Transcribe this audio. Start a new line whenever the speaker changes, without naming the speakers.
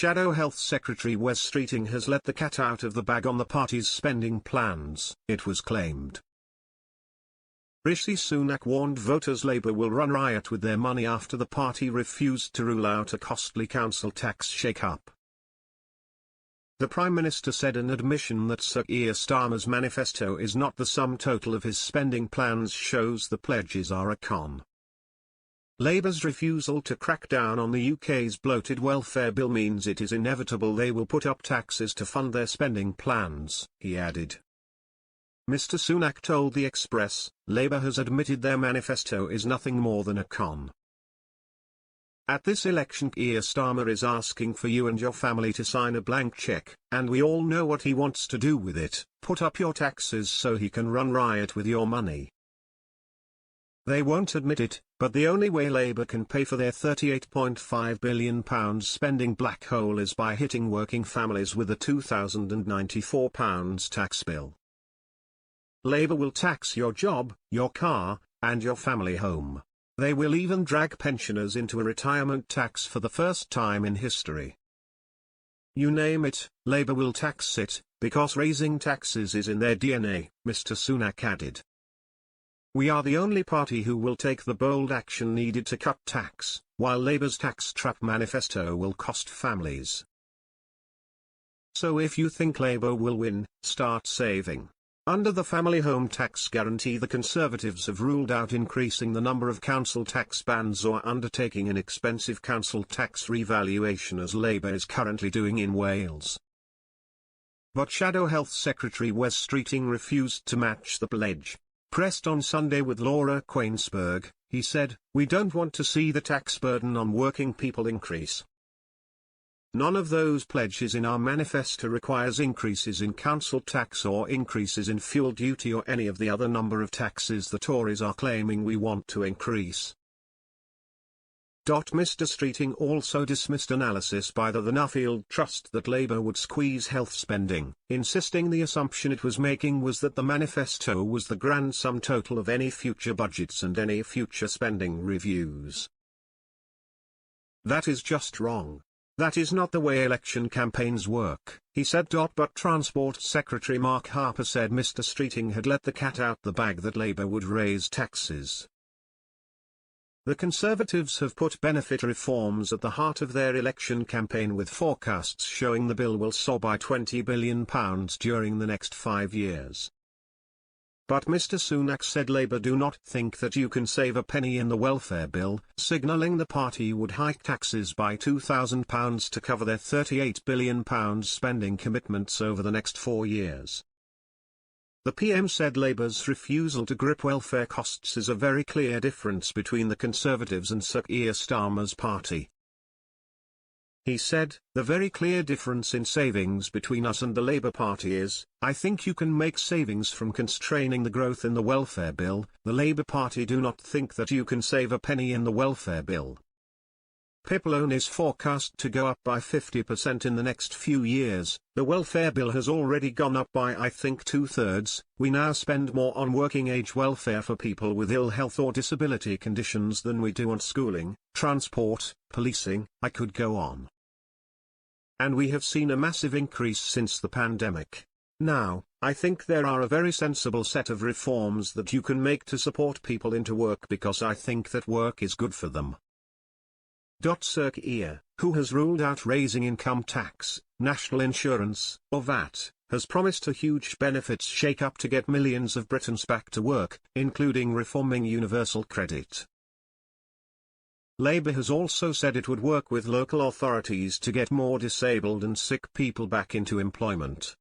Shadow Health Secretary Wes Streeting has let the cat out of the bag on the party's spending plans, it was claimed. Rishi Sunak warned voters Labour will run riot with their money after the party refused to rule out a costly council tax shake-up. The Prime Minister said an admission that Sir Keir Starmer's manifesto is not the sum total of his spending plans shows the pledges are a con. Labour's refusal to crack down on the UK's bloated welfare bill means it is inevitable they will put up taxes to fund their spending plans, he added. Mr Sunak told The Express, Labour has admitted their manifesto is nothing more than a con. At this election Keir Starmer is asking for you and your family to sign a blank cheque, and we all know what he wants to do with it, put up your taxes so he can run riot with your money. They won't admit it, but the only way Labour can pay for their £38.5 billion spending black hole is by hitting working families with a £2,094 tax bill. Labour will tax your job, your car, and your family home. They will even drag pensioners into a retirement tax for the first time in history. You name it, Labour will tax it, because raising taxes is in their DNA, Mr Sunak added. We are the only party who will take the bold action needed to cut tax, while Labour's tax trap manifesto will cost families. So if you think Labour will win, start saving. Under the family home tax guarantee, the Conservatives have ruled out increasing the number of council tax bans or undertaking an expensive council tax revaluation as Labour is currently doing in Wales. But Shadow Health Secretary Wes Streeting refused to match the pledge. Pressed on Sunday with Laura Quainsberg, he said, "We don't want to see the tax burden on working people increase. None of those pledges in our manifesto requires increases in council tax or increases in fuel duty or any of the other number of taxes the Tories are claiming we want to increase." Mr Streeting also dismissed analysis by the Nuffield Trust that Labour would squeeze health spending, insisting the assumption it was making was that the manifesto was the grand sum total of any future budgets and any future spending reviews. That is just wrong. That is not the way election campaigns work, he said. But Transport Secretary Mark Harper said Mr Streeting had let the cat out the bag that Labour would raise taxes. The Conservatives have put benefit reforms at the heart of their election campaign, with forecasts showing the bill will soar by £20 billion during the next 5 years. But Mr Sunak said Labour do not think that you can save a penny in the welfare bill, signalling the party would hike taxes by £2,000 to cover their £38 billion spending commitments over the next 4 years. The PM said Labour's refusal to grip welfare costs is a very clear difference between the Conservatives and Sir Keir Starmer's party. He said, "The very clear difference in savings between us and the Labour Party is, I think you can make savings from constraining the growth in the welfare bill. The Labour Party do not think that you can save a penny in the welfare bill. PIP alone is forecast to go up by 50% in the next few years. The welfare bill has already gone up by I think 2/3. We now spend more on working age welfare for people with ill health or disability conditions than we do on schooling, transport, policing, I could go on. And we have seen a massive increase since the pandemic. Now, I think there are a very sensible set of reforms that you can make to support people into work because I think that work is good for them." Sir Keir, who has ruled out raising income tax, national insurance, or VAT, has promised a huge benefits shake-up to get millions of Britons back to work, including reforming universal credit. Labour has also said it would work with local authorities to get more disabled and sick people back into employment.